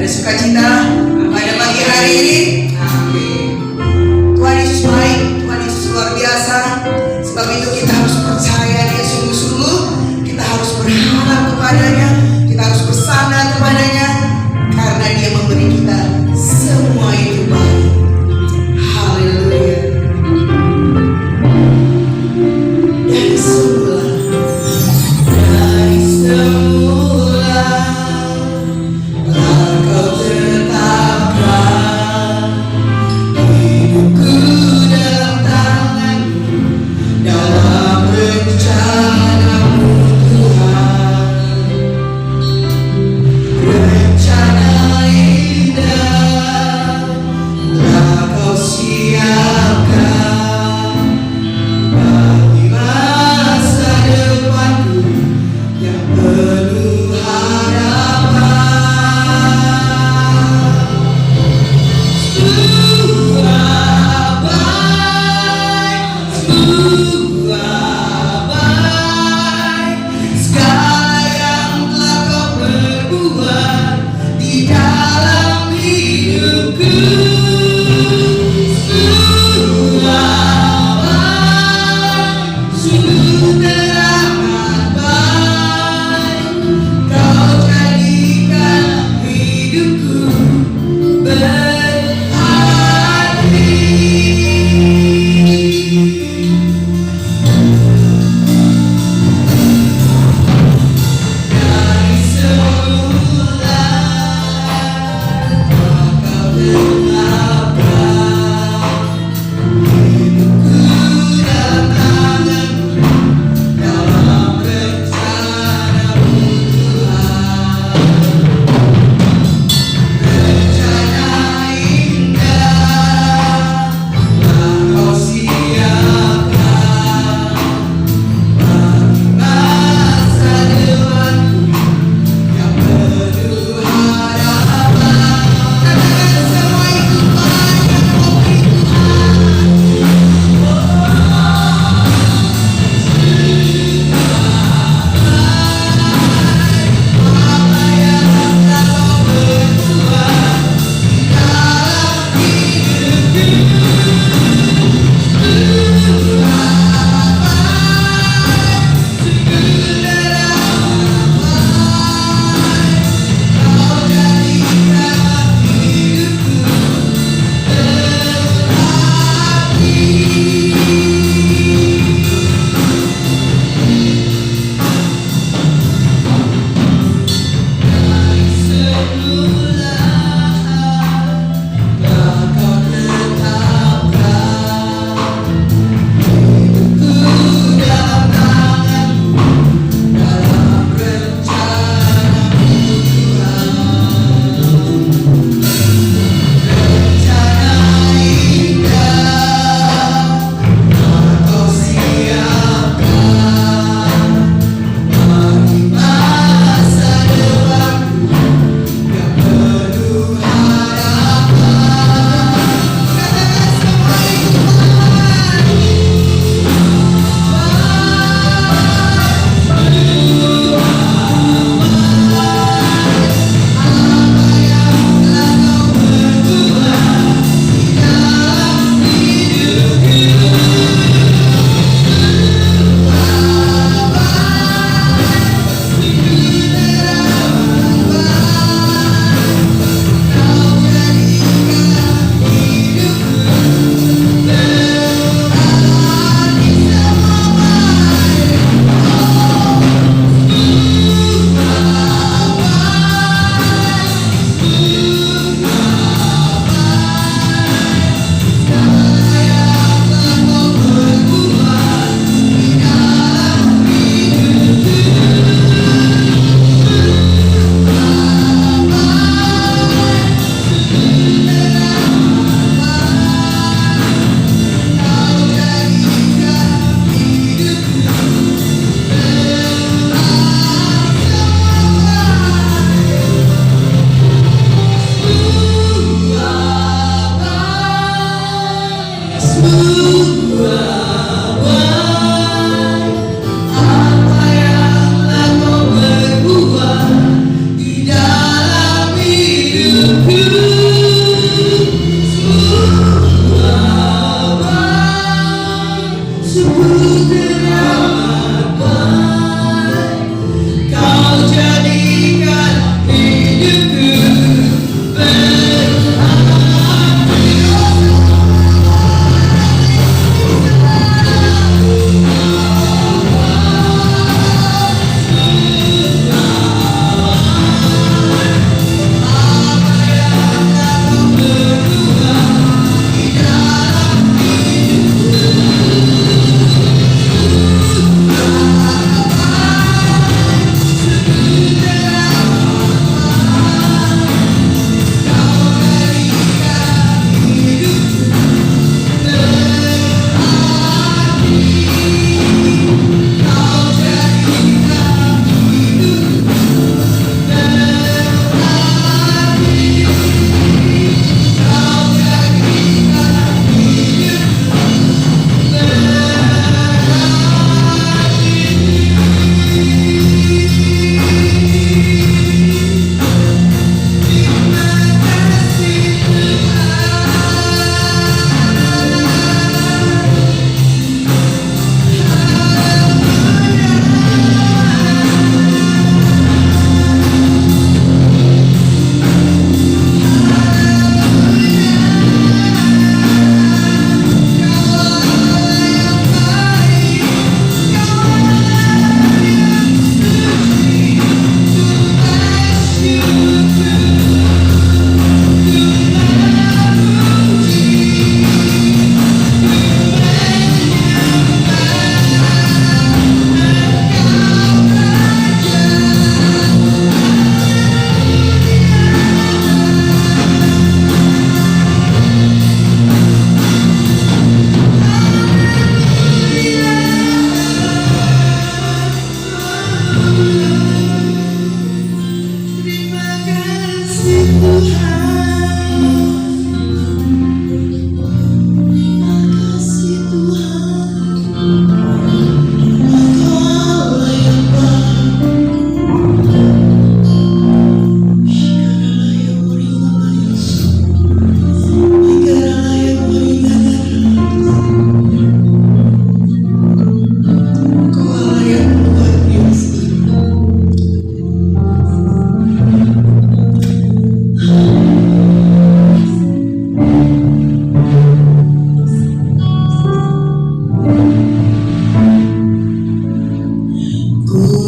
ada sukacita pada pagi hari ini. Amin. Tuhan Yesus baik, Tuhan Yesus luar biasa. Sebab itu kita harus percaya Dia sungguh-sungguh. Kita harus berharap kepadanya, kita harus bersandar kepadanya, karena Dia memberi kita semua itu baik. Haleluya. Dari semula Kau tetapkan hidupku dalam tangan-Mu, dalam rencana-Mu Tuhan. Rencana indah telah Kau siapkan bagi masa depanku yang penuh harapan. Segala yang telah Kau perbuat di dalam hidupku, sungguh teramat baik. Kau jadikan hidupku berarti. Dari semula Kau tetapkan hidupku dalam tangan-Mu,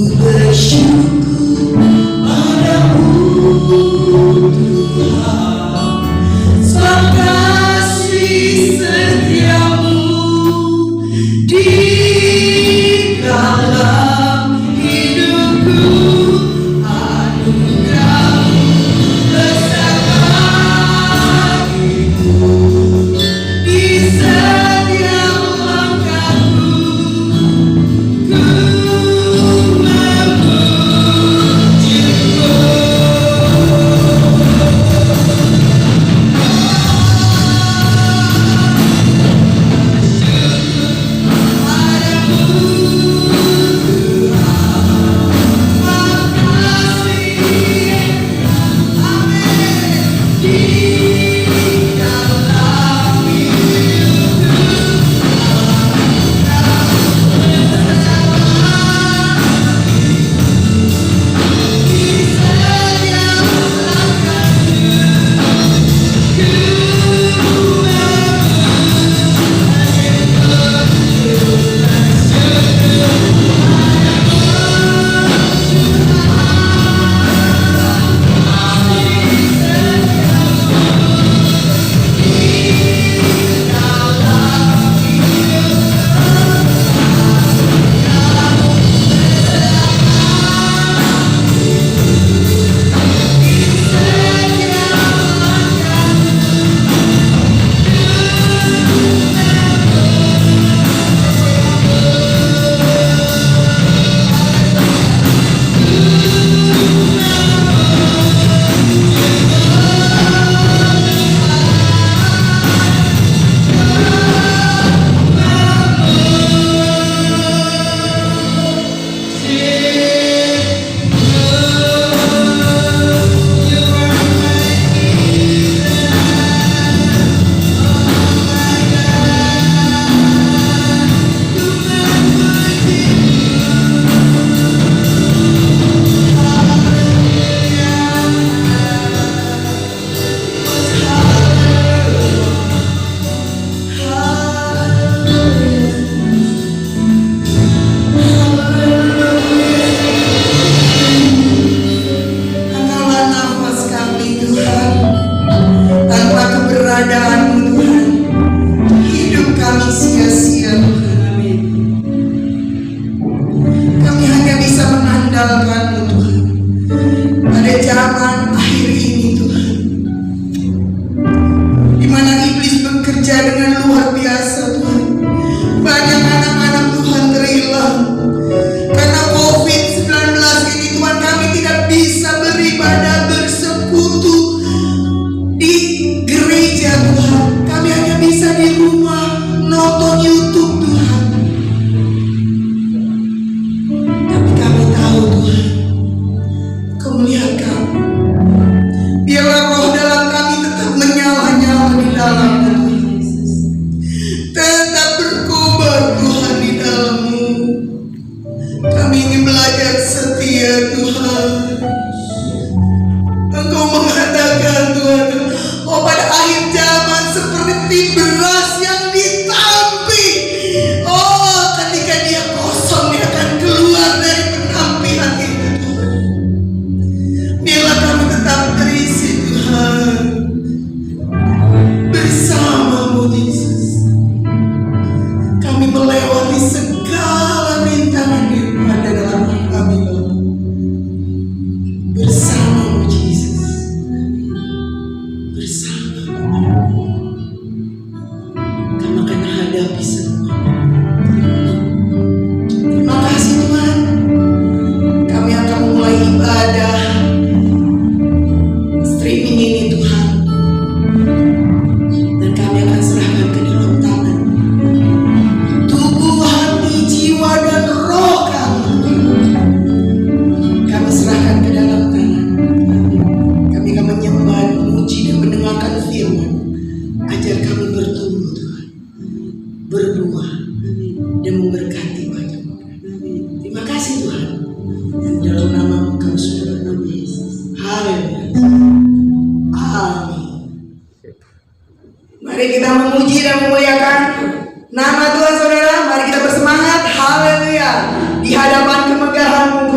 bersyukur padamu Tuhan, sebab kasih setiamu di dalam hidupku, anugerahmu besar bagiku, di setiap langkahku ku Mari kita memuji dan memuliakan nama Tuhan, saudara. Mari kita bersemangat, haleluya, di hadapan kemegahan-Mu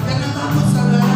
Jangan takut saudara.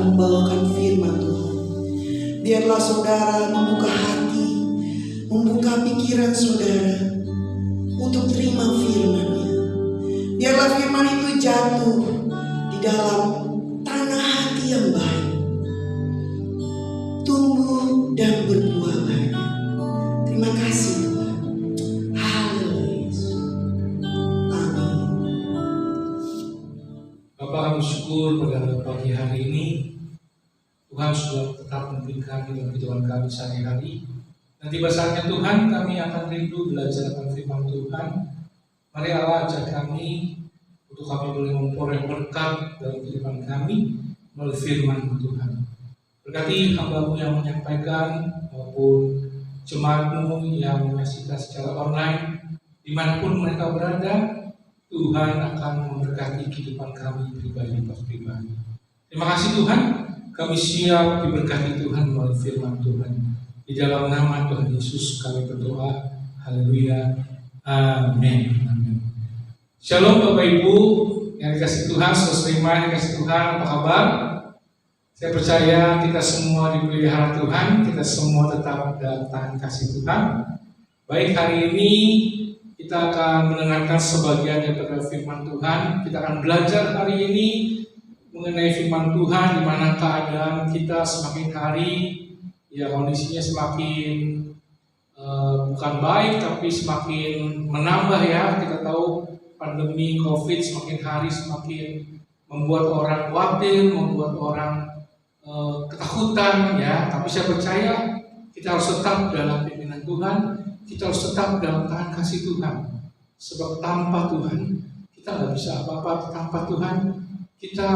membawakan firman Tuhan. Biarlah saudara membuka hati, membuka pikiran saudara untuk terima firman-Nya. Biarlah firman itu jatuh di dalam tanah hati yang baik, tumbuh dan berbuah banyak. Terima kasih Tuhan. Haleluya. Amin. Bapak, kami syukur pada pagi hari ini Tuhan sudah tetap memberi kami dalam kehidupan kami sehari-hari. Dan tiba saatnya Tuhan, kami akan rindu belajar tentang firman Tuhan. Mari Allah ajak kami untuk kami boleh memperoleh berkat dalam kehidupan kami melalui firman Tuhan. Berkati hamba-Mu yang menyampaikan maupun jemaat-Mu yang menyaksikan secara online, dimanapun mereka berada, Tuhan akan memberkati kehidupan kami pribadi. Terima kasih Tuhan, kami siap diberkati Tuhan melalui firman Tuhan. Di dalam nama Tuhan Yesus kami berdoa. Haleluya. Amin. Amin. Shalom Bapak Ibu yang dikasih Tuhan, saudara iman yang dikasih Tuhan, apa kabar? Saya percaya kita semua dipelihara Tuhan, kita semua tetap dalam tahan kasih Tuhan. Baik, hari ini kita akan mendengarkan sebagian daripada firman Tuhan. Kita akan belajar hari ini mengenai firman Tuhan, di mana keadaan kita semakin hari, ya kondisinya semakin bukan baik, tapi semakin menambah ya. Kita tahu pandemi COVID semakin hari semakin membuat orang khawatir, membuat orang ketakutan ya. Tapi saya percaya kita harus tetap dalam pimpinan Tuhan, kita harus tetap dalam tangan kasih Tuhan. Sebab tanpa Tuhan kita nggak bisa apa-apa. Tanpa Tuhan kita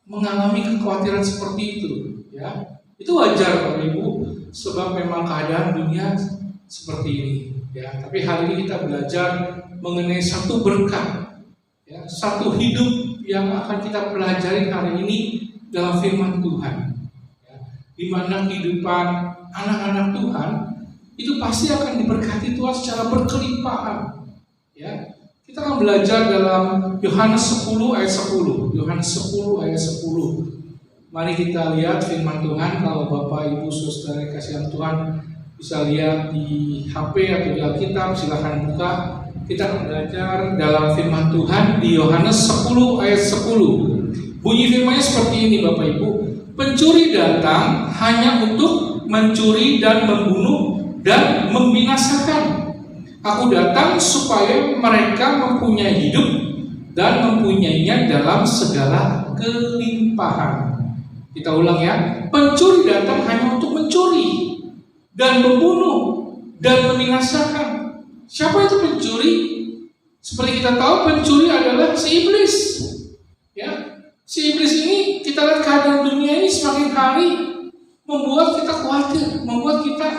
mengalami kekhawatiran seperti itu ya. Itu wajar Bapak Ibu, sebab memang keadaan dunia seperti ini ya. Tapi hari ini kita belajar mengenai satu berkat ya, satu hidup yang akan kita pelajari hari ini dalam firman Tuhan ya, di mana kehidupan anak-anak Tuhan itu pasti akan diberkati Tuhan secara berkelimpahan ya. Kita akan belajar dalam Yohanes 10 ayat 10. Yohanes 10 ayat 10. Mari kita lihat firman Tuhan. Kalau Bapak Ibu Saudara kasihan Tuhan bisa lihat di HP atau di Alkitab, silahkan buka. Kita akan belajar dalam firman Tuhan di Yohanes 10 ayat 10. Bunyi firman-Nya seperti ini Bapak Ibu. Pencuri datang hanya untuk mencuri dan membunuh dan membinasakan. Aku datang supaya mereka mempunyai hidup dan mempunyainya dalam segala kelimpahan. Kita ulang ya. Pencuri datang hanya untuk mencuri dan membunuh dan membinasakan. Siapa itu pencuri? Seperti kita tahu, pencuri adalah si iblis. Ya, si iblis ini kita lihat keadaan dunia ini semakin hari membuat kita khawatir, membuat kita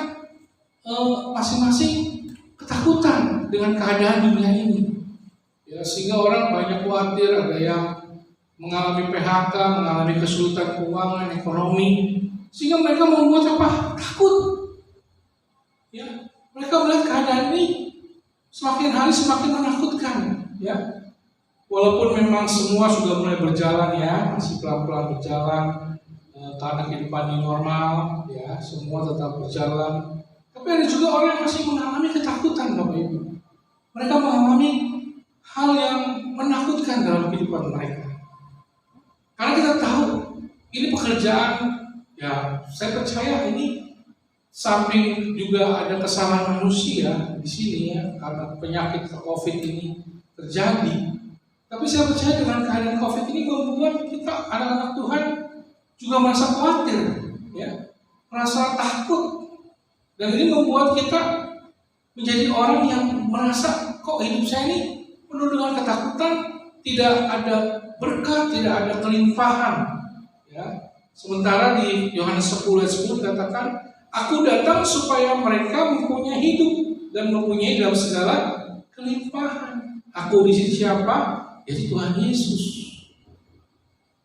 masing-masing ketakutan dengan keadaan dunia ini. Ya, sehingga orang banyak khawatir, ada yang mengalami PHK, mengalami kesulitan keuangan, ekonomi, sehingga mereka membuat apa? Takut. Ya, mereka melihat keadaan ini semakin hari semakin menakutkan. Ya, walaupun memang semua sudah mulai berjalan ya, masih pelan-pelan berjalan karena kehidupan ini normal, ya, semua tetap berjalan. Tapi ada juga orang yang masih mengalami ketakutan, Bapak Ibu. Mereka mengalami hal yang menakutkan dalam kehidupan mereka. Karena kita tahu ini pekerjaan, ya saya percaya ini samping juga ada kesalahan manusia di sini ya, karena penyakit COVID ini terjadi. Tapi saya percaya dengan keadaan COVID ini membuat kita anak-anak Tuhan juga merasa khawatir, ya, merasa takut, dan ini membuat kita menjadi orang yang merasa kok hidup saya ini penuh dengan ketakutan, tidak ada berkat, tidak ada kelimpahan. Ya. Sementara di Yohanes 10 ayat 10 dikatakan, aku datang supaya mereka mempunyai hidup dan mempunyai dalam segala kelimpahan. Aku di sini siapa? Yaitu Tuhan Yesus.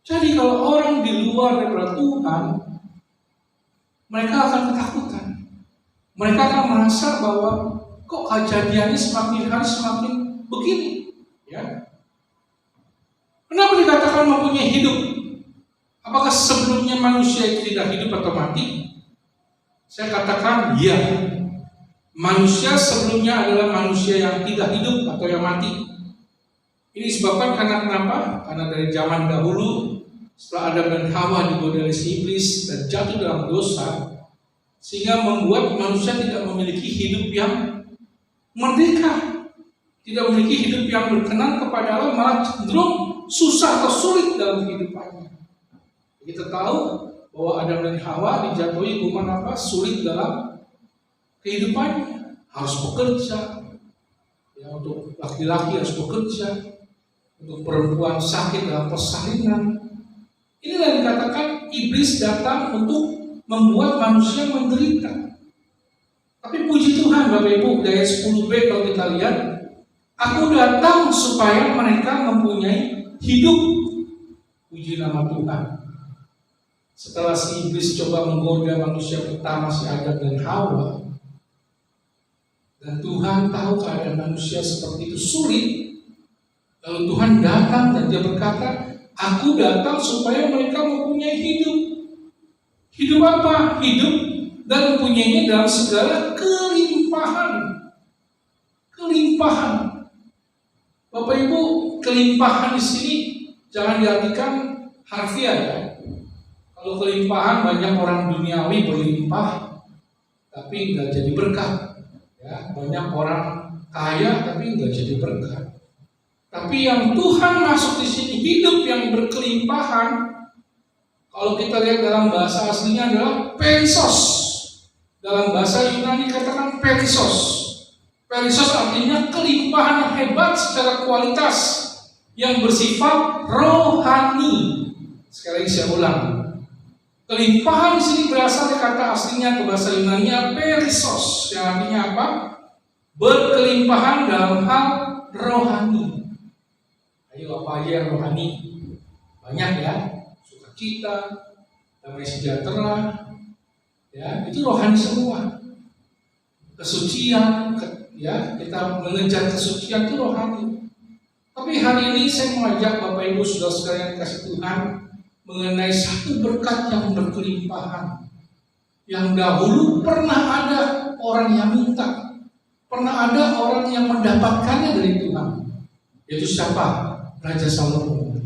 Jadi kalau orang di luar daripada Tuhan, mereka akan ketakutan. Mereka akan merasa bahwa kok kejadiannya semakin hari semakin begini. Ya. Kenapa dikatakan mempunyai hidup? Apakah sebelumnya manusia itu tidak hidup atau mati? Saya katakan ya. Manusia sebelumnya adalah manusia yang tidak hidup atau yang mati. Ini disebabkan karena kenapa? Karena dari zaman dahulu, setelah Adam dan Hawa digoda oleh si iblis dan jatuh dalam dosa, sehingga membuat manusia tidak memiliki hidup yang merdeka, tidak memiliki hidup yang berkenan kepada Allah, malah cenderung susah atau sulit dalam kehidupannya. Kita tahu bahwa Adam dan Hawa dijatuhi hukuman apa? Sulit dalam kehidupannya, harus bekerja. Ya, untuk laki-laki harus bekerja, untuk perempuan sakit dalam persalinan. Inilah yang dikatakan iblis datang untuk membuat manusia menderita. Tapi puji Tuhan Bapak Ibu, dari 10b kalau kita lihat, aku datang supaya mereka mempunyai hidup. Puji nama Tuhan. Setelah si iblis coba menggoda manusia pertama, si Adam dan Hawa, dan Tuhan tahu keadaan manusia seperti itu sulit, lalu Tuhan datang dan dia berkata, aku datang supaya mereka mempunyai hidup. Hidup apa? Hidup dan mempunyainya dalam segala kelimpahan. Kelimpahan. Bapak Ibu, kelimpahan di sini jangan diartikan harfiah ya. Kalau kelimpahan, banyak orang duniawi berlimpah tapi nggak jadi berkat. Ya, banyak orang kaya tapi nggak jadi berkat. Tapi yang Tuhan masuk di sini hidup yang berkelimpahan. Kalau kita lihat dalam bahasa aslinya adalah perisos. Dalam bahasa Yunani katakan perisos. Perisos artinya kelimpahan yang hebat secara kualitas yang bersifat rohani. Sekali lagi saya ulang. Kelimpahan di sini berasal dari kata aslinya ke bahasa Yunani perisos, yang artinya apa? Berkelimpahan dalam hal rohani. Ayo, apa aja yang rohani? Banyak ya, sukacita, damai sejahtera, ya itu rohani semua. Kesucian, ya kita mengejar kesucian itu rohani. Tapi hari ini saya mengajak Bapak Ibu saudara-saudara yang dikasih Tuhan mengenai satu berkat yang berkelimpahan, yang dahulu pernah ada orang yang minta, pernah ada orang yang mendapatkannya dari Tuhan. Yaitu siapa? Raja Salomo.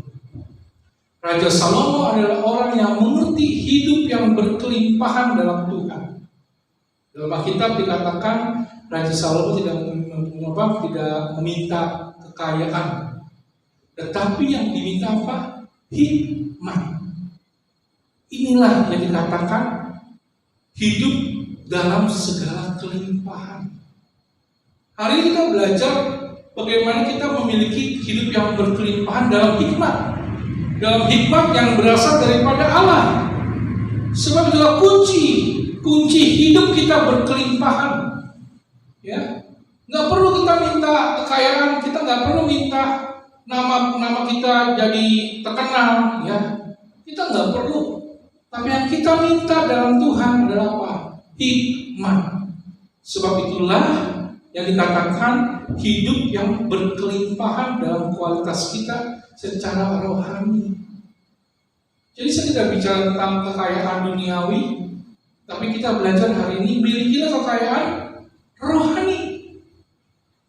Raja Salomo adalah orang yang mengerti hidup yang berkelimpahan dalam Tuhan. Dalam Alkitab dikatakan Raja Salomo tidak meminta kekayaan, tetapi yang diminta apa? Hikmat. Inilah yang dikatakan hidup dalam segala kelimpahan. Hari ini kita belajar bagaimana kita memiliki hidup yang berkelimpahan dalam hikmat. Dalam hikmat yang berasal daripada Allah. Sebab itulah kunci hidup kita berkelimpahan. Ya, nggak perlu kita minta kekayaan, kita nggak perlu minta nama kita jadi terkenal, ya. Kita nggak perlu. Tapi yang kita minta dalam Tuhan adalah apa? Hikmat. Sebab itulah yang dikatakan hidup yang berkelimpahan dalam kualitas kita secara rohani. Jadi saya tidak bicara tentang kekayaan duniawi, tapi kita belajar hari ini milikilah kekayaan rohani.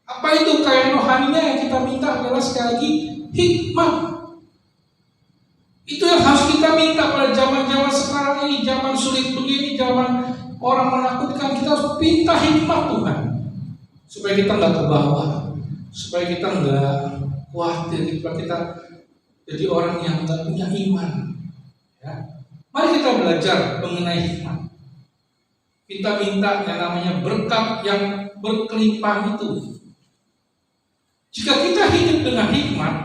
Apa itu kekayaan rohaninya? Yang kita minta adalah sekali lagi hikmat. Itu yang harus kita minta pada zaman-zaman sekarang ini, zaman sulit begini, zaman orang menakutkan. Kita harus minta hikmat Tuhan, supaya kita nggak ke bawah, supaya kita nggak khawatir, supaya kita jadi orang yang nggak punya iman. Ya. Mari kita belajar mengenai hikmat. Kita minta yang namanya berkat yang berkelimpahan itu. Jika kita hidup dengan hikmat,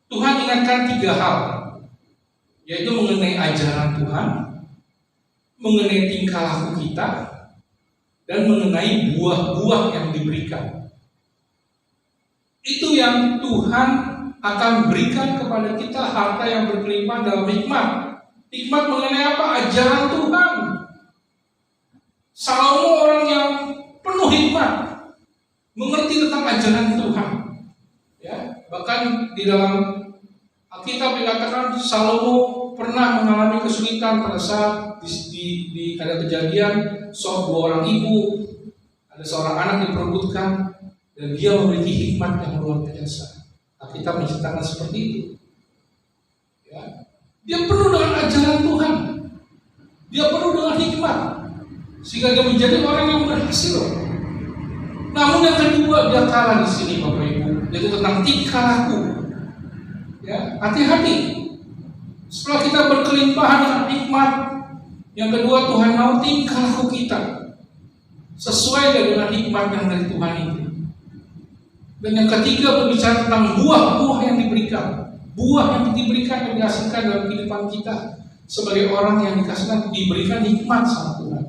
Tuhan ingatkan 3 hal, yaitu mengenai ajaran Tuhan, mengenai tingkah laku kita, dan mengenai buah-buah yang diberikan. Itu yang Tuhan akan berikan kepada kita, harta yang berkelimpahan dalam hikmat. Hikmat mengenai apa? Ajaran Tuhan. Salomo orang yang penuh hikmat, mengerti tentang ajaran Tuhan. Ya, bahkan di dalam Alkitab dikatakan Salomo pernah mengalami kesulitan pada saat ada kejadian dua orang ibu, ada seorang anak diperebutkan, dan dia memiliki hikmat yang luar biasa. Alkitab menceritakan seperti itu. Ya. Dia penuh dengan ajaran Tuhan, dia penuh dengan hikmat, sehingga dia menjadi orang yang berhasil. Namun yang kedua, dia kalah di sini, Bapak Ibu, yaitu tentang tingkah laku. Ya, hati-hati. Setelah kita berkelimpahan dengan hikmat, yang kedua Tuhan mau tingkah laku kita sesuai dengan hikmat yang dari Tuhan itu. Dan yang ketiga berbicara tentang buah-buah yang diberikan, yang dihasilkan dalam kehidupan kita sebagai orang yang diberikan hikmat sama Tuhan.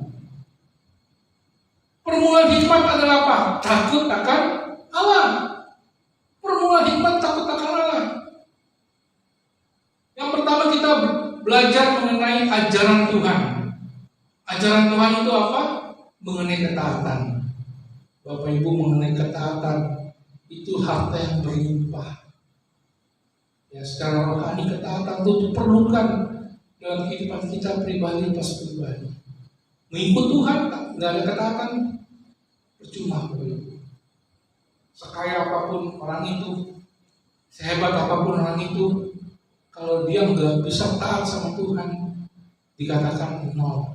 Permulaan hikmat adalah apa? Takut akan Allah. Permulaan hikmat takut akan Allah. Yang pertama kita belajar mengenai ajaran Tuhan. Ajaran Tuhan itu apa? Mengenai ketaatan. Bapak Ibu, mengenai ketaatan itu harta yang berlimpah. Ya, secara rohani ketaatan itu diperlukan dalam kehidupan kita pribadi pas pribadi. Mengikut Tuhan nggak ada ketaatan, percuma. Bapak Ibu. Sekaya apapun orang itu, sehebat apapun orang itu, kalau dia nggak bisa taat sama Tuhan, dikatakan nol.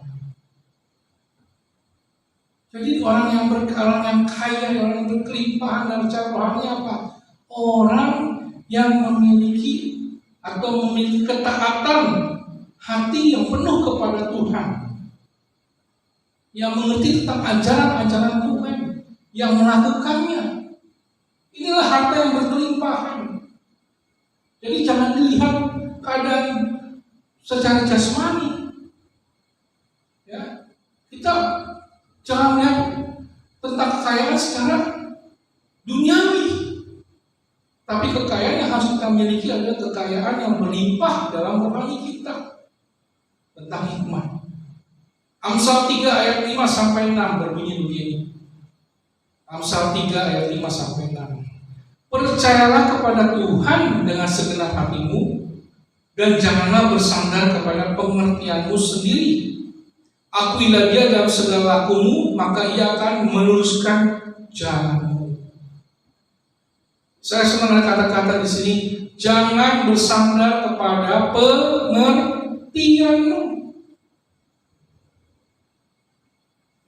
Jadi orang yang kaya, orang yang berkelimpahan dalam cara rohani apa? Orang yang memiliki ketaatan hati yang penuh kepada Tuhan, yang mengerti tentang ajaran-ajaran Tuhan, yang melakukannya. Inilah harta yang berkelimpahan. Jadi jangan dilihat keadaan secara jasmani. Ya, kita jangan melihat tentang kekayaan secara duniawi. Tapi kekayaan yang harus kita miliki adalah kekayaan yang berlimpah dalam rohani kita. Tentang hikmat. Amsal 3 ayat 5 sampai 6 berbunyi begini. Amsal 3 ayat 5 sampai 6. Percayalah kepada Tuhan dengan segenap hatimu, dan janganlah bersandar kepada pengertianmu sendiri. Akuilah Dia dalam segala lakumu, maka Ia akan meluruskan jalanmu. Saya senang dengan kata-kata di sini. Jangan bersandar kepada pengertianmu.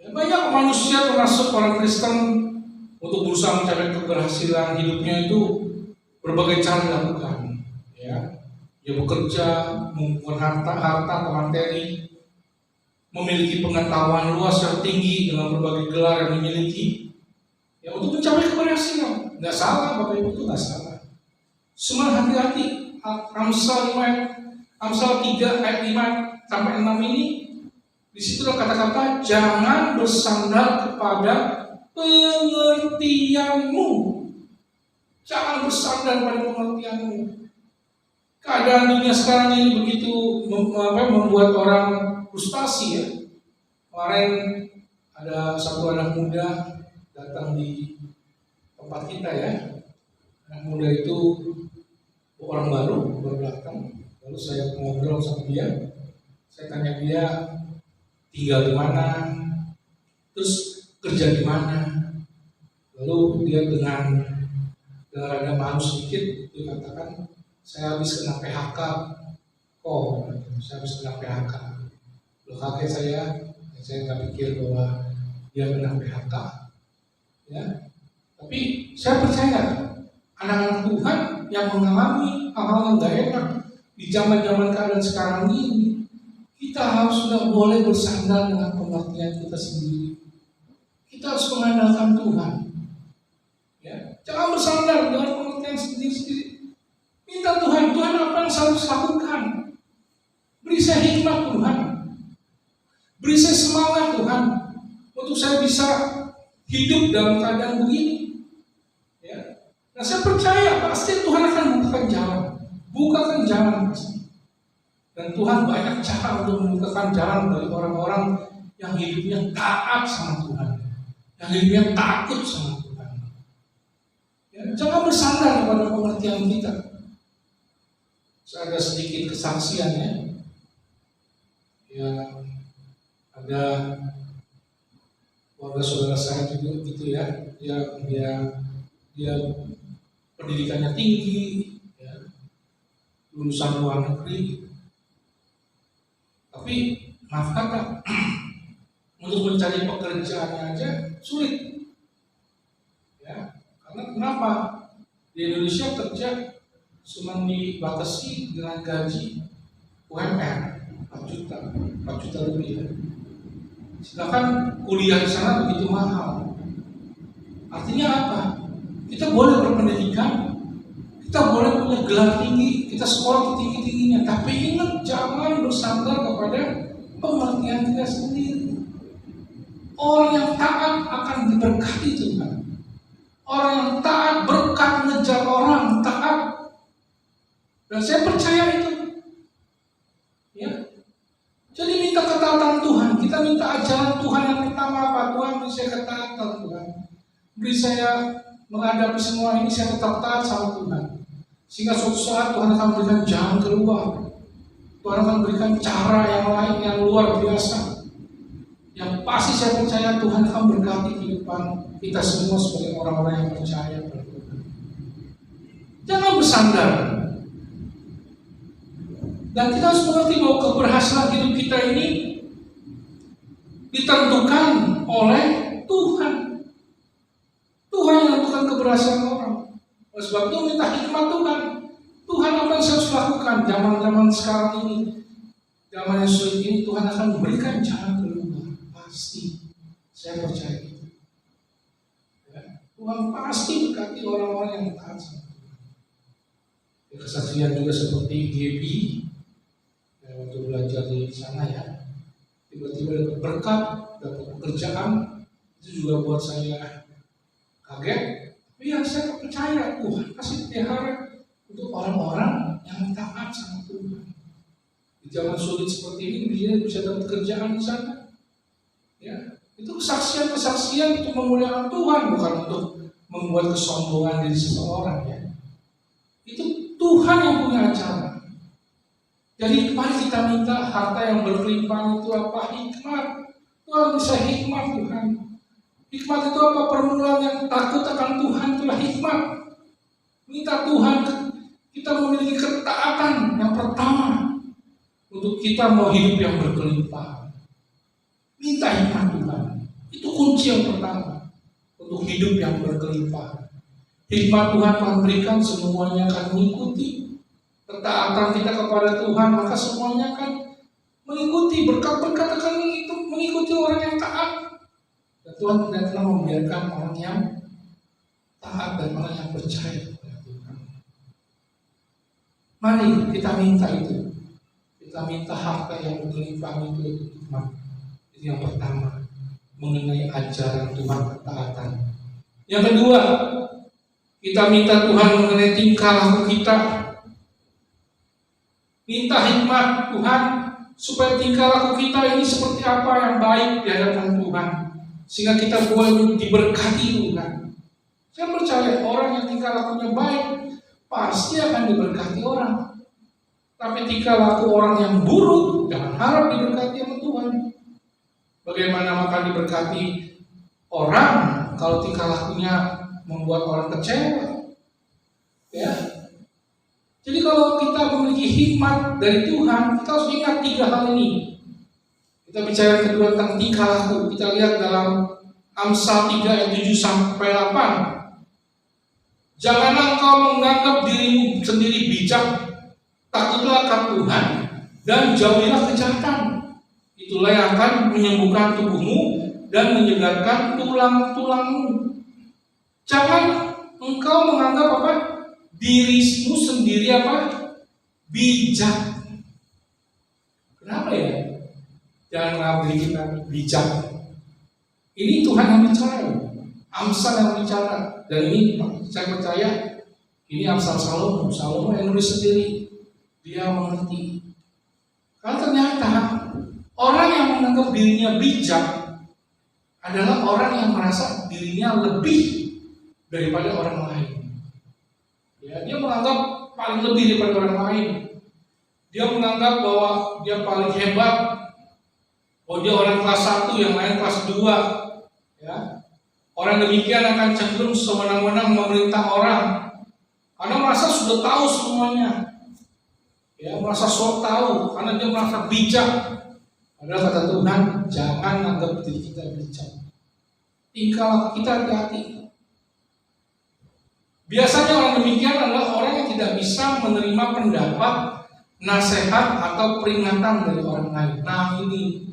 Ya, banyak manusia termasuk orang Kristen untuk berusaha mencapai keberhasilan hidupnya itu berbagai cara dilakukan. Ya, dia bekerja, mengumpulkan harta atau materi, memiliki pengetahuan luas yang tinggi dengan berbagai gelar yang dimiliki, ya untuk mencapai keberhasilan. Nggak salah, Bapak Ibu, itu nggak salah. Cuma hati-hati. Amsal 3 ayat 5 sampai 6 ini, di situ ada kata-kata jangan bersandar kepada pengertianmu. Jangan bersandar pada pengertianmu. Keadaan dunia sekarang ini begitu membuat orang frustasi ya. Kemarin ada satu anak muda datang di tempat kita ya. Anak muda itu orang baru datang. Lalu saya ngobrol sama dia. Saya tanya dia tinggal di mana, terus kerja di mana. Lalu dia dengan rada malu sedikit, dia katakan, saya habis kena PHK. Oh, saya habis kena PHK. Loh, kaget saya nggak pikir bahwa dia kena PHK. Ya, tapi saya percaya anak-anak Tuhan yang mengalami hal-hal yang gak enak di zaman-zaman keadaan sekarang ini, kita harus sudah boleh bersandar dengan pengertian kita sendiri. Kita harus mengandalkan Tuhan. Ya, jangan bersandar dengan pengertian sendiri-sendiri. Minta Tuhan apa yang saya harus lakukan. Beri saya hikmat Tuhan. Beri saya semangat Tuhan untuk saya bisa hidup dalam keadaan begini. Ya. Nah, saya percaya pasti Tuhan akan bukakan jalan pasti. Dan Tuhan banyak cara untuk membukakan jalan bagi orang-orang yang hidupnya taat sama Tuhan, yang hidupnya takut sama Tuhan. Ya, jangan bersandar kepada pengertian kita. ada sedikit kesaksian ya. Ya, ada warga saudara saya juga gitu ya. Dia pendidikannya tinggi, ya, lulusan luar negeri. Tapi maaf kata, untuk mencari pekerjaannya aja sulit. Ya, karena kenapa? Di Indonesia kerja cuma dibatasi dengan gaji UMR 4 juta lebih ya. Sedangkan kuliah di sana begitu mahal. Artinya apa? Kita boleh berpendidikan, kita boleh punya gelar tinggi, kita sekolah tinggi-tingginya, tapi ingat jangan bersandar kepada pengertian kita sendiri. Orang yang taat akan diberkati Tuhan. Orang yang taat berkat ngejar orang taat. Dan saya percaya itu. Ya. Jadi minta ketaatan Tuhan. Kita minta ajaran Tuhan yang pertama apa? Tuhan beri saya ketaatan Tuhan. Beri saya menghadapi semua ini, saya tetap taat sama Tuhan. Sehingga suatu saat Tuhan akan berikan jalan keluar. Tuhan akan berikan cara yang lain yang luar biasa. Yang pasti saya percaya Tuhan akan berkati kehidupan kita semua sebagai orang-orang yang percaya pada Tuhan. Jangan bersandar. Dan kita harus mengerti bahwa keberhasilan hidup kita ini ditentukan oleh Tuhan. Tuhan yang menentukan keberhasilan orang. Oleh sebab itu minta hikmat Tuhan. Tuhan apa yang saya harus lakukan zaman-zaman sekarang ini, zaman yang sulit ini, Tuhan akan memberikan jalan keluar. Pasti, saya percaya itu. Ya, Tuhan pasti berkati orang-orang yang taat sama Tuhan. Ya, kesaksian juga seperti Gaby, ya, waktu belajar di sana ya, tiba-tiba dapat berkat, dapat pekerjaan, itu juga buat saya kaget. Tapi yang saya percaya Tuhan kasih pelihara untuk orang-orang yang taat sama Tuhan. Di zaman sulit seperti ini dia bisa dapat kerjaan di sana. Ya, itu kesaksian-kesaksian untuk memuliakan Tuhan, bukan untuk membuat kesombongan diri seseorang ya. Itu Tuhan yang punya acara. Jadi mari kita minta harta yang berlimpah itu apa? Hikmat. Tuhan bisa hikmat Tuhan. Hikmat itu apa? Permulaan yang takut akan Tuhan itulah hikmat. Minta Tuhan kita memiliki ketaatan yang pertama untuk kita mau hidup yang berkelimpahan. Minta hikmat Tuhan. Itu kunci yang pertama untuk hidup yang berkelimpahan. Hikmat Tuhan Tuhan berikan, semuanya akan mengikuti. Ketaatan kita kepada Tuhan, maka semuanya akan mengikuti. Berkat-berkat akan mengikuti orang yang taat. Dan Tuhan tidak pernah membiarkan orang yang taat dan orang yang percaya kepada Tuhan. Mari kita minta itu. Kita minta harta yang berlimpah itu hikmat. Itu yang pertama, mengenai ajaran Tuhan ketaatan. Yang kedua, kita minta Tuhan mengenai tingkah laku kita. Minta hikmat Tuhan supaya tingkah laku kita ini seperti apa yang baik di hadapan Tuhan. Sehingga kita boleh diberkati Tuhan. Saya percaya orang yang tingkah lakunya baik pasti akan diberkati orang. Tapi tingkah laku orang yang buruk jangan harap diberkati sama Tuhan. Bagaimana maka diberkati orang kalau tingkah lakunya membuat orang kecewa? Ya. Jadi kalau kita memiliki hikmat dari Tuhan, kita harus ingat 3 hal ini. Kita bicara kedua tentang tingkah laku. Kita lihat dalam Amsal 3 ayat 7-8. Janganlah engkau menganggap dirimu sendiri bijak, takutlah akan Tuhan dan jauhilah kejahatan. Itulah yang akan menyembuhkan tubuhmu dan menyegarkan tulang-tulangmu. Jangan engkau menganggap apa? Dirimu sendiri apa? Bijak. Kenapa ya? Jangan menganggap diri kita bijak. Ini Tuhan yang bicara, Amsal yang bicara. Dan ini saya percaya ini Amsal Salomo yang nulis sendiri. Dia mengerti. Karena ternyata orang yang menganggap dirinya bijak adalah orang yang merasa dirinya lebih daripada orang lain. Ya, dia menganggap paling lebih daripada orang lain. Dia menganggap bahwa dia paling hebat. Oh, dia orang kelas 1, yang lain kelas 2. Ya. Orang demikian akan cenderung sewenang-wenang memerintah orang karena merasa sudah tahu semuanya. Ya, merasa sok tahu karena dia merasa bijak. Padahal kata Tuhan, jangan anggap diri kita bijak. Tingkah laku kita hati-hati. Biasanya orang demikian adalah orang yang tidak bisa menerima pendapat, nasihat atau peringatan dari orang lain. Nah, ini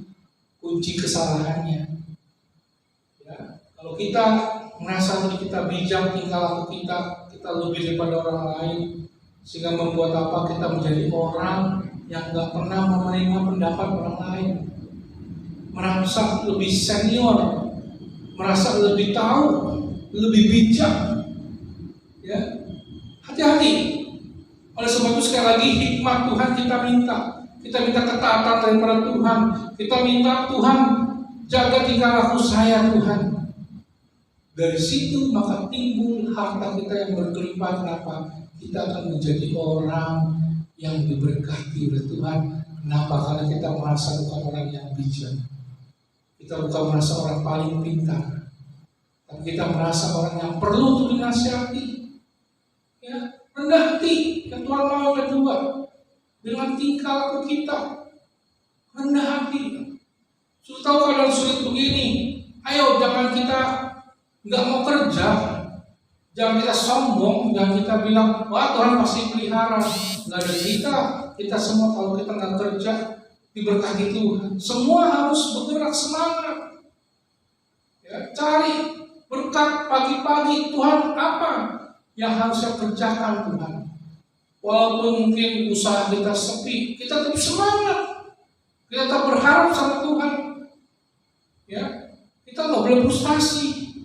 kunci kesalahannya. Ya, kalau kita merasa diri kita bijak, tingkah laku kita lebih daripada orang lain, sehingga membuat apa, kita menjadi orang yang gak pernah menerima pendapat orang lain, merasa lebih senior, merasa lebih tahu, lebih bijak. Ya, hati-hati. Oleh sebab itu sekali lagi hikmat Tuhan kita minta ketaatan daripada Tuhan. Kita minta Tuhan jaga tingkah laku saya Tuhan. Dari situ maka timbul harta kita yang berkelimpah. Kenapa? Kita akan menjadi orang yang diberkati oleh Tuhan. Kenapa? Karena kita merasa bukan orang yang bijak. Kita bukan merasa orang paling pintar, tapi kita merasa orang yang perlu untuk dinasihati. Ya, rendah hati yang Tuhan mau kedua dengan tingkah laku kita. Rendah hati. Sudah tahu keadaan sulit begini, ayo jangan kita nggak mau kerja, jangan kita sombong, jangan kita bilang wah Tuhan pasti pelihara. Nggak ada kita semua kalau kita nggak kerja diberkati Tuhan. Semua harus bergerak semangat. Ya, cari berkat pagi-pagi. Tuhan apa yang harus saya kerjakan Tuhan? Walaupun mungkin usaha kita sepi, kita tetap semangat. Kita tetap berharap sama Tuhan. Ya, kita nggak boleh frustasi.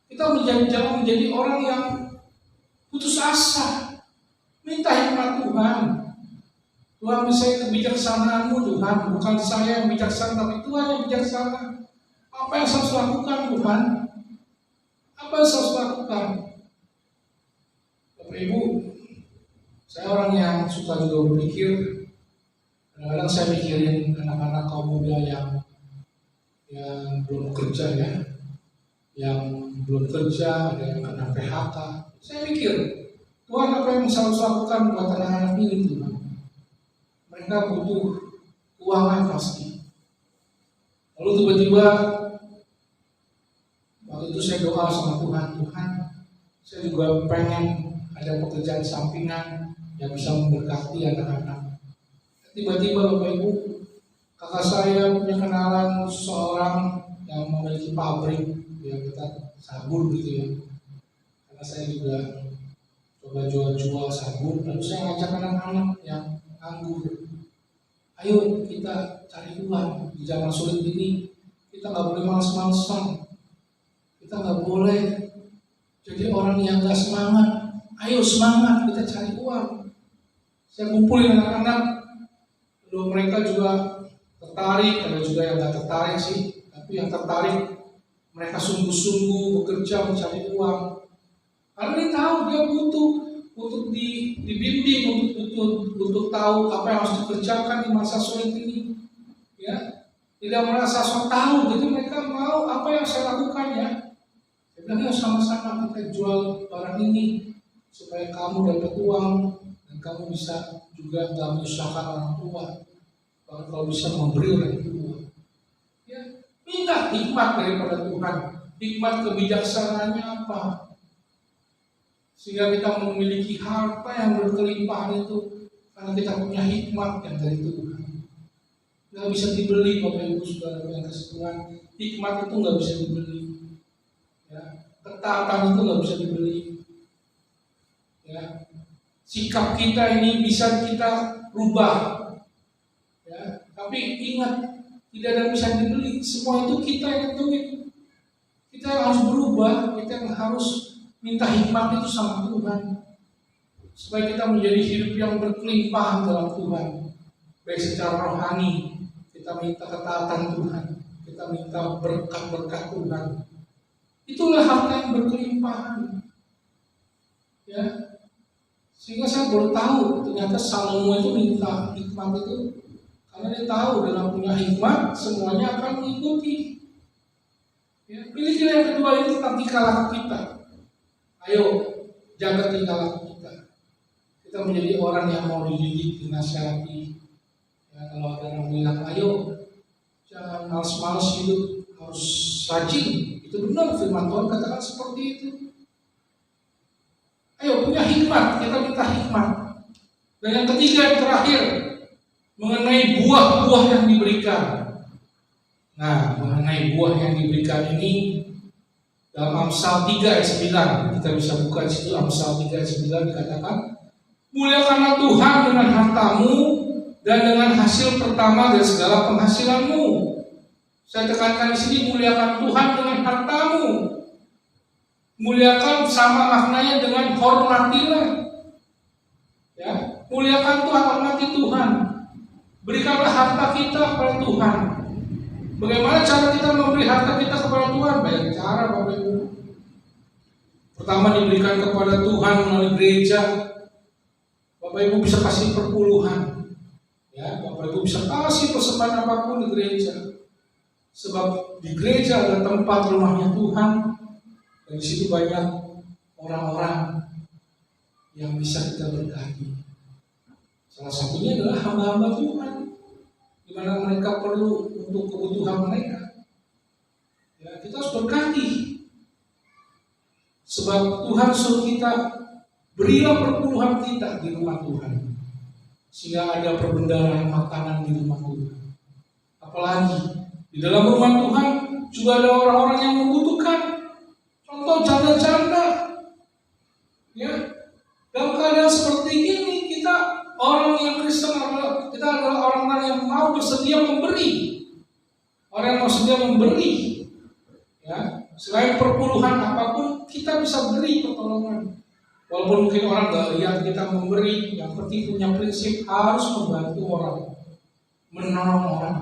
Kita jangan menjadi orang yang putus asa. Minta hikmat Tuhan. Tuhan, saya kebijaksanaanmu Tuhan, bukan saya yang bijaksana, tapi Tuhan yang bijaksana. Apa yang saya harus lakukan Tuhan? Apa yang saya harus lakukan? Bapak Ibu, saya orang yang suka juga berpikir. Kadang-kadang saya mikirin anak-anak kaum muda yang belum kerja ya, yang belum kerja, ada yang kena PHK. Saya mikir, Tuhan apa yang saya harus lakukan buat anak-anak ini Tuhan? Mereka butuh keuangan pasti. Lalu tiba-tiba waktu itu saya doa sama Tuhan, saya juga pengen ada pekerjaan sampingan yang bisa memberkati anak-anak. Tiba-tiba Bapak Ibu, kakak saya punya kenalan seorang yang memiliki pabrik, ya kita sabun gitu ya. Karena saya juga coba jual sabun, lalu saya ngajak anak-anak yang nganggur, ayo kita cari uang di zaman sulit ini. Kita nggak boleh malas-malasan, kita nggak boleh jadi orang yang nggak semangat. Ayo semangat, kita cari uang. Saya kumpulin anak-anak, lalu mereka juga tertarik, ada juga yang nggak tertarik sih, tapi yang tertarik mereka sungguh-sungguh bekerja mencari uang. Karena dia tahu dia butuh untuk dibimbing, untuk tahu apa yang harus dikerjakan di masa sulit ini. Ya, tidak merasa sok tahu, jadi mereka mau apa yang saya lakukan ya. Saya bilang sama-sama kita jual barang ini supaya kamu dapat uang dan kamu bisa juga nggak menyusahkan orang tua. Kalau bisa memberi orang tua. Ya, minta hikmat daripada Tuhan. Hikmat kebijaksanaannya apa? Sehingga kita memiliki harta yang berkelimpahan itu karena kita punya hikmat yang dari Tuhan. Nggak bisa dibeli, Bapak Ibu Saudara yang kasih Tuhan. Hikmat itu nggak bisa dibeli. Ya, ketaatan itu nggak bisa dibeli. Ya, sikap kita ini bisa kita rubah. Ya, tapi ingat, tidak ada yang bisa dibeli. Semua itu kita yang tentuin. Kita yang harus berubah, kita yang harus minta hikmat itu sama Tuhan, supaya kita menjadi hidup yang berkelimpahan dalam Tuhan. Baik secara rohani, kita minta ketaatan Tuhan, kita minta berkat-berkat Tuhan. Itulah harta yang berkelimpahan. Ya, Sehingga saya baru tahu ternyata Salomo itu minta hikmat itu karena dia tahu dengan punya hikmat semuanya akan mengikuti. Ya, pilih yang kedua ini tentang tingkah laku kita. Ayo jaga tingkah laku kita. Kita menjadi orang yang mau dididik, dinasihati. Ya, kalau ada yang bilang, ayo jangan malas-malas hidup, harus rajin. Itu benar firman Tuhan katakan seperti itu. Ayo punya hikmat, kita minta hikmat. Dan yang ketiga yang terakhir mengenai buah-buah yang diberikan. Nah, mengenai buah yang diberikan ini dalam Amsal 3 ayat 9 kita bisa buka di situ. Amsal 3 ayat 9 dikatakan, muliakanlah Tuhan dengan hartamu dan dengan hasil pertama dari segala penghasilanmu. Saya tekankan di sini, muliakan Tuhan dengan hartamu. Muliakan sama maknanya dengan hormatilah. Ya, muliakan Tuhan, hormati Tuhan. Berikanlah harta kita kepada Tuhan. Bagaimana cara kita memberi harta kita kepada Tuhan? Banyak cara, Bapak Ibu. Pertama, diberikan kepada Tuhan melalui gereja. Bapak Ibu bisa kasih perpuluhan. Ya, Bapak Ibu bisa kasih persembahan apapun di gereja. Sebab di gereja ada tempat rumahnya Tuhan. Dan di situ banyak orang-orang yang bisa kita berkati. Salah satunya adalah hamba-hamba Tuhan, di mana mereka perlu untuk kebutuhan mereka. Ya, kita harus berkati. Sebab Tuhan suruh kita berilah perpuluhan kita di rumah Tuhan, sehingga ada perbendaharaan makanan di rumah Tuhan. Apalagi di dalam rumah Tuhan juga ada orang-orang yang membutuhkan. Contoh janda-janda, ya, dalam keadaan seperti ini kita orang yang Kristen kita adalah orang-orang yang mau bersedia memberi, orang yang mau bersedia memberi, ya, selain perpuluhan apapun kita bisa beri pertolongan. Walaupun mungkin orang nggak lihat kita memberi, yang penting punya prinsip harus membantu orang, menolong orang,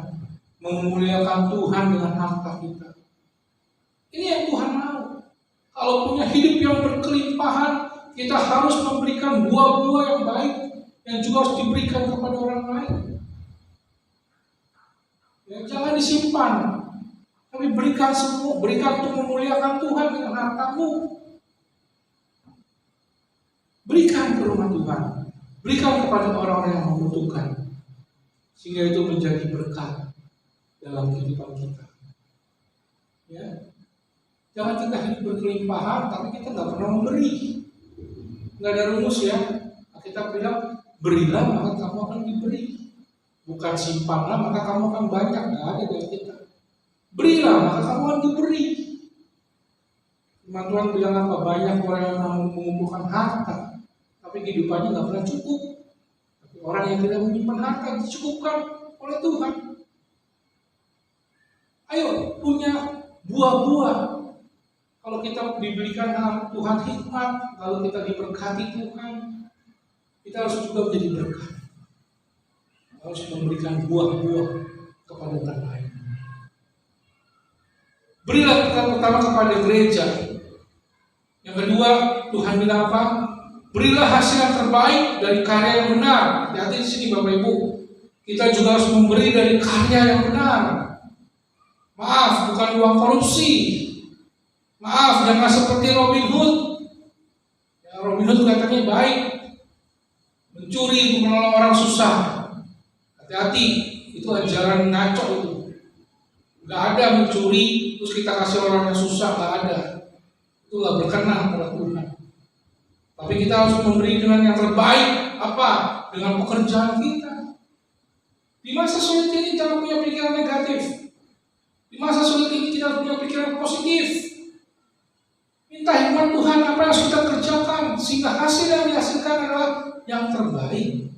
memuliakan Tuhan dengan harta kita. Ini yang Tuhan mau. Kalau punya hidup yang berkelimpahan, kita harus memberikan buah-buah yang baik yang juga harus diberikan kepada orang lain. Ya, jangan disimpan, tapi berikan semua, berikan untuk memuliakan Tuhan dengan hartamu. Berikan ke rumah Tuhan, berikan kepada orang-orang yang membutuhkan, sehingga itu menjadi berkat dalam kehidupan kita. Ya. Jangan kita hidup berkelimpahan, tapi kita nggak pernah memberi. Nggak ada rumus ya. Kita bilang, berilah maka kamu akan diberi. Bukan simpanlah maka kamu akan banyak. Nggak ada dari kita. Berilah maka kamu akan diberi. Firman Tuhan bilang apa? Banyak orang yang mengumpulkan harta, tapi kehidupannya nggak pernah cukup. Tapi orang yang tidak menyimpan harta dicukupkan oleh Tuhan. Ayo punya buah-buah. Kalau kita diberikan Tuhan hikmat, lalu kita diberkati Tuhan, kita harus juga menjadi berkat. Harus memberikan buah-buah kepada orang lain. Berilah pertama kepada gereja. Yang kedua, Tuhan bilang apa? Berilah hasil yang terbaik dari karya yang benar. Hati-hati di sini Bapak Ibu. Kita juga harus memberi dari karya yang benar. Maaf, bukan uang korupsi. Maaf, jangan seperti Robin Hood. Ya, Robin Hood katanya baik, mencuri untuk menolong orang susah. Hati-hati, itu ajaran ngaco itu. Gak ada mencuri terus kita kasih orang yang susah, gak ada. Itu gak berkenan kepada Tuhan. Tapi kita harus memberi dengan yang terbaik. Apa? Dengan pekerjaan kita. Di masa sulit ini jangan punya pikiran negatif. Di masa sulit ini kita harus punya pikiran positif. Minta hikmat Tuhan apa yang harus kita kerjakan, sehingga hasil yang dihasilkan adalah yang terbaik.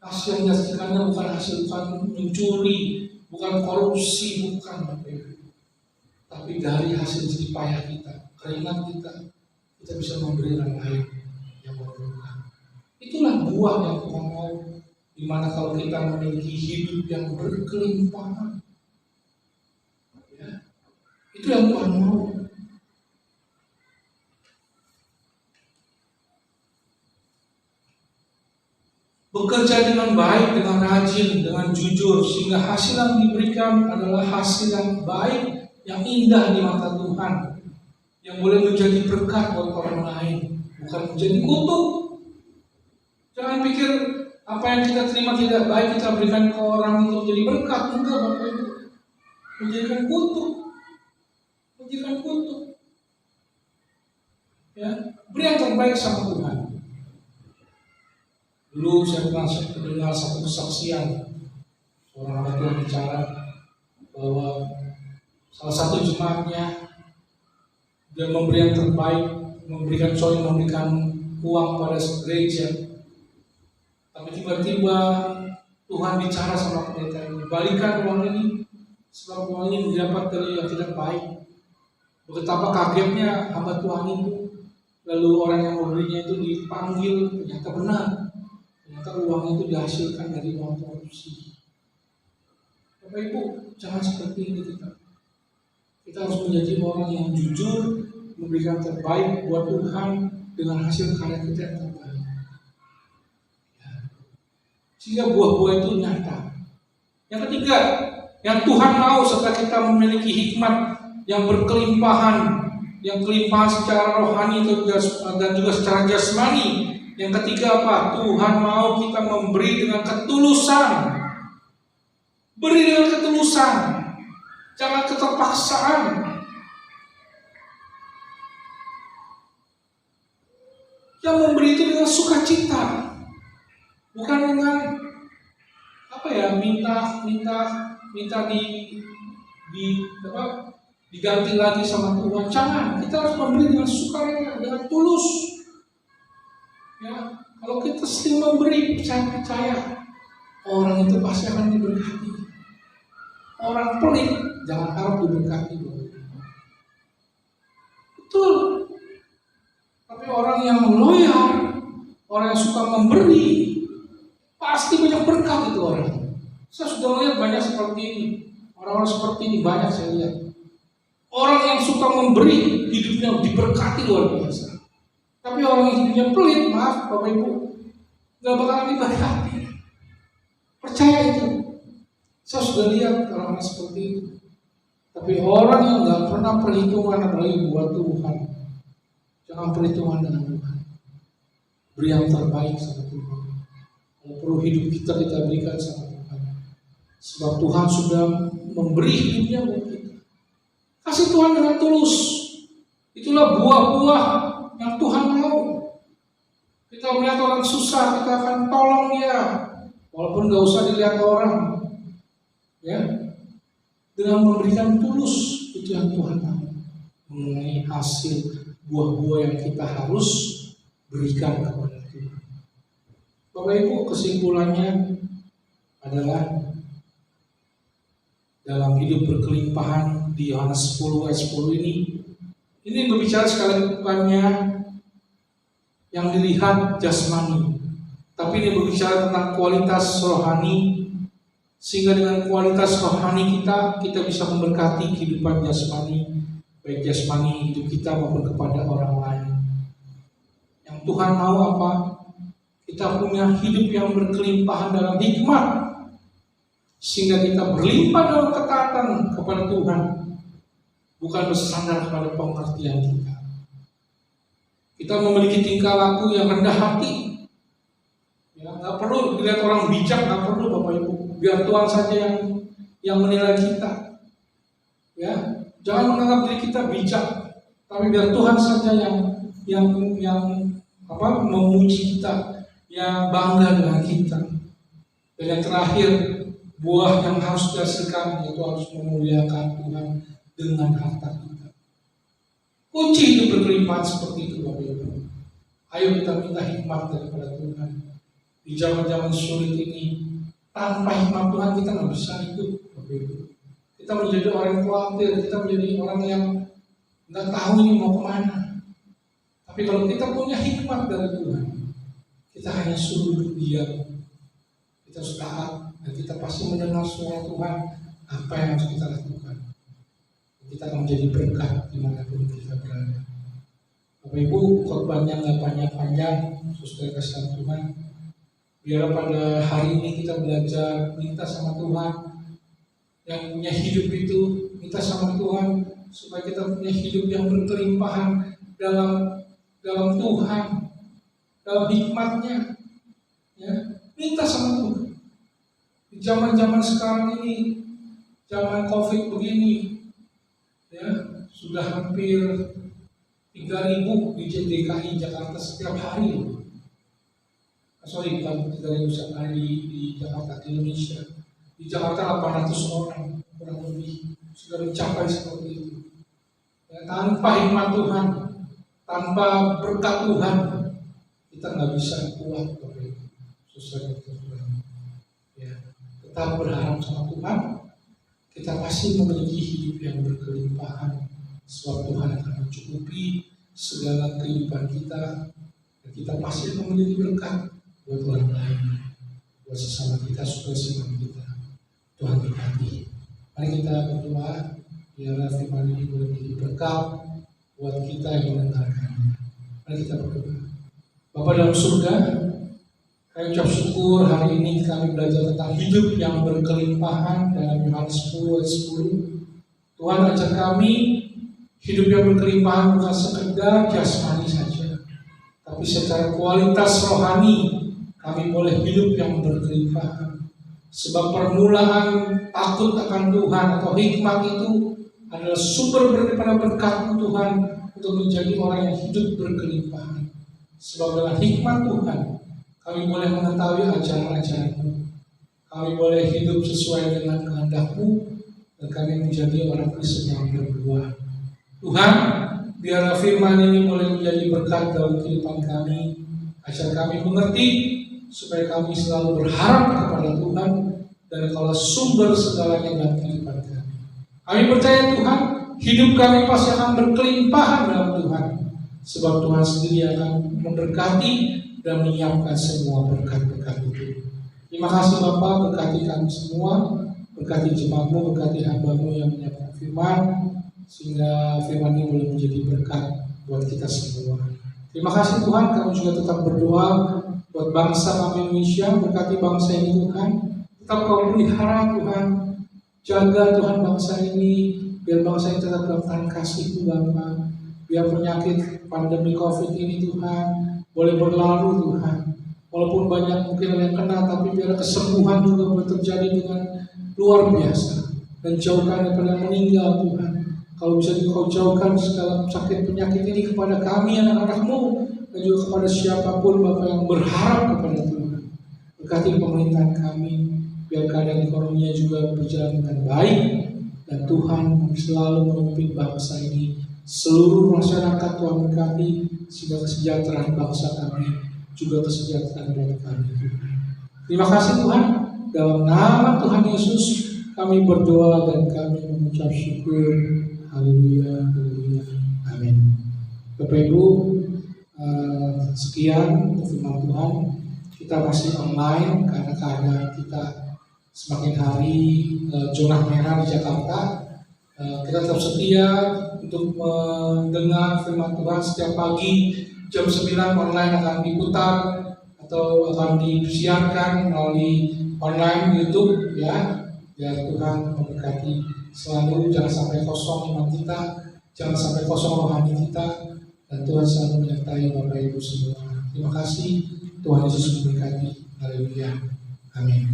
Hasil yang dihasilkannya bukan mencuri, bukan korupsi, bukan. Tapi dari hasil jerih payah kita, keringat kita bisa memberi orang lain yang membutuhkan. Itulah buah yang Tuhan mau, dimana kalau kita memiliki hidup yang berkelimpahan. Ya, itu yang Tuhan mau. bekerja dengan baik, dengan rajin, dengan jujur, sehingga hasil yang diberikan adalah hasil yang baik, yang indah di mata Tuhan, yang boleh menjadi berkat buat orang lain, bukan menjadi kutuk. Jangan pikir apa yang kita terima tidak baik kita berikan ke orang itu menjadi berkat. Enggak, Bapak Ibu, menjadikan kutuk, menjadikan kutuk. Ya, beri yang terbaik sama Tuhan. Dulu saya mendengar satu kesaksian seorang hamba Tuhan bicara bahwa salah satu jemaatnya dia memberi yang terbaik, memberikan uang pada gereja, tapi tiba-tiba Tuhan bicara sama pendeta ini, balikan uang ini, sebab uang ini didapat dari yang tidak baik. Betapa kagetnya hamba Tuhan itu. Lalu orang yang memberinya itu dipanggil, ternyata benar. Ternyata uang itu dihasilkan dari uang korupsi. Bapak Ibu, jangan seperti ini kita. Kita harus menjadi orang yang jujur, memberikan terbaik buat Tuhan dengan hasil karya kita yang terbaik. Ya. Sehingga buah-buah itu nyata. Yang ketiga, yang Tuhan mau setelah kita memiliki hikmat yang berkelimpahan, yang kelimpahan secara rohani dan juga secara jasmani. Yang ketiga apa? Tuhan mau kita memberi dengan ketulusan. Beri dengan ketulusan, jangan keterpaksaan. Yang memberi itu dengan sukacita, bukan dengan minta diganti lagi sama Tuhan. Jangan, kita harus memberi dengan sukarela, dengan tulus. Ya, kalau kita sering memberi, percaya orang itu pasti akan diberkati. Orang pelit jangan harap diberkati. Betul. Tapi orang yang loyal, orang yang suka memberi, pasti banyak berkat itu orang. Saya sudah melihat banyak seperti ini. Orang-orang seperti ini banyak saya lihat. Orang yang suka memberi, hidupnya diberkati luar biasa. Tapi orang yang hidupnya pelit, maaf Bapak Ibu, gak bakalan diberkati. Percaya itu. Saya sudah lihat orang seperti itu. Tapi orang yang gak pernah perhitungan apalagi buat Tuhan, jangan perhitungan dengan Tuhan. Beri yang terbaik sama Tuhan. Kalau perlu hidup kita berikan sama Tuhan. Sebab Tuhan sudah memberi hidupnya buat kita. Kasih Tuhan dengan tulus. Itulah buah-buah yang Tuhan mau. Kita melihat orang susah, kita akan tolong dia, walaupun gak usah dilihat orang. Ya, dengan memberikan tulus, itu yang Tuhan mau. Mengenai hasil buah-buah yang kita harus berikan kepada Tuhan. Bapak Ibu, kesimpulannya adalah dalam hidup berkelimpahan di Yohanes 10 ayat 10 ini berbicara sekali bukannya yang dilihat jasmani, tapi ini berbicara tentang kualitas rohani, sehingga dengan kualitas rohani kita bisa memberkati kehidupan jasmani, baik jasmani hidup kita maupun kepada orang lain. Yang Tuhan mau apa? Kita punya hidup yang berkelimpahan dalam hikmat, sehingga kita berlimpah dalam ketaatan kepada Tuhan, bukan bersandar kepada pengertian kita. Kita memiliki tingkah laku yang rendah hati. Ya, nggak perlu dilihat orang bijak, nggak perlu Bapak Ibu. Biar Tuhan saja yang menilai kita. Ya, jangan menganggap diri kita bijak, tapi biar Tuhan saja yang memuji kita, yang bangga dengan kita. Dan yang terakhir, buah yang harus dihasilkan yaitu harus memuliakan Tuhan dengan harta kita. Kunci hidup berkelimpahan seperti itu Bapak Ibu. Ayo kita minta hikmat daripada Tuhan. Di zaman-zaman sulit ini, tanpa hikmat Tuhan kita nggak bisa hidup Bapak Ibu. Kita menjadi orang yang khawatir, kita menjadi orang yang nggak tahu ini mau kemana. Tapi kalau kita punya hikmat dari Tuhan, kita hanya suruh duduk diam. Kita harus taat dan kita pasti mendengar suara Tuhan apa yang harus kita lakukan. Kita akan menjadi berkat dimanapun kita berada. Bapak Ibu, khotbahnya nggak panjang-panjang, saudara kasih Tuhan. Biar pada hari ini kita belajar minta sama Tuhan, yang punya hidup itu minta sama Tuhan supaya kita punya hidup yang berkelimpahan dalam Tuhan, dalam hikmat-Nya. Ya, minta sama Tuhan. Di zaman-zaman sekarang ini, zaman COVID begini, ya sudah hampir 3.000 di DKI Jakarta setiap hari. Sorry, bukan 3.000 setiap hari di Jakarta, di Indonesia. Di Jakarta 800 orang kurang lebih sudah mencapai seperti itu. Ya, tanpa hikmat Tuhan, tanpa berkat Tuhan, kita nggak bisa kuat. Susah itu. Ya, tetap berharap sama Tuhan, kita pasti memiliki hidup yang berkelimpahan. Sebab Tuhan akan mencukupi segala kehidupan kita, dan kita pasti memiliki berkat buat orang lain, buat sesama kita, saudara kita. Tuhan berkati. Mari kita berdoa, biarlah firman ini boleh menjadi berkat buat kita yang mendengarkannya. Mari kita berdoa. Bapa dalam surga, kami ucap syukur hari ini kami belajar tentang hidup yang berkelimpahan dalam Yohanes 10 ayat 10. Tuhan ajar kami hidup yang berkelimpahan bukan sekedar jasmani saja, tapi secara kualitas rohani kami boleh hidup yang berkelimpahan. Sebab permulaan takut akan Tuhan atau hikmat itu adalah sumber daripada berkat Tuhan untuk menjadi orang yang hidup berkelimpahan. Sebab dengan hikmat Tuhan kami boleh mengetahui ajaran-ajaran-Mu, kami boleh hidup sesuai dengan kehendak-Mu, dan kami menjadi orang Kristen yang berbuah. Tuhan, biarlah firman ini boleh menjadi berkat dalam kehidupan kami, agar kami mengerti, supaya kami selalu berharap kepada Tuhan dan kalau sumber segalanya dalam kehidupan kami. Kami percaya Tuhan, hidup kami pasti akan berkelimpahan dalam Tuhan, sebab Tuhan sendiri akan memberkati dan menyiapkan semua berkat-berkat itu. Terima kasih Bapa, berkati kami semua, berkati jemaat-Mu, berkati hamba-Mu yang menyiapkan firman, sehingga firman ini boleh menjadi berkat buat kita semua. Terima kasih Tuhan, kami juga tetap berdoa buat bangsa kami Indonesia, berkati bangsa ini Tuhan, tetap Kau pelihara Tuhan, jaga Tuhan bangsa ini, biar bangsa ini tetap dalam tangan kasih-Mu Bapa, biar penyakit pandemi COVID ini Tuhan boleh berlalu Tuhan, walaupun banyak mungkin yang kena, tapi biar kesembuhan juga boleh terjadi dengan luar biasa, dan jauhkan daripada meninggal Tuhan. Kalau bisa Kau jauhkan segala sakit penyakit ini kepada kami anak-anak-Mu, dan juga kepada siapapun Bapa yang berharap kepada Tuhan. Berkati pemerintahan kami, biar keadaan ekonominya juga berjalan dengan baik, dan Tuhan selalu memimpin bangsa ini. Seluruh masyarakat Tuhan berkati, sehingga kesejahteraan bangsa kami juga kesejahteraan dari kami. Terima kasih Tuhan, dalam nama Tuhan Yesus kami berdoa dan kami mengucap syukur. Haleluya, haleluya, amin. Bapak Ibu, sekian untuk firman Tuhan. Kita masih online karena keadaan kita semakin hari zona merah di Jakarta. Kita tetap setia untuk mendengar firman Tuhan setiap pagi jam 9 online akan diputar atau akan disiarkan melalui online YouTube ya. Biar Tuhan memberkati selalu, jangan sampai kosong iman kita, jangan sampai kosong rohani kita, dan Tuhan selalu menyertai Bapak Ibu semua. Terima kasih, Tuhan Yesus memberkati. Haleluya, amin.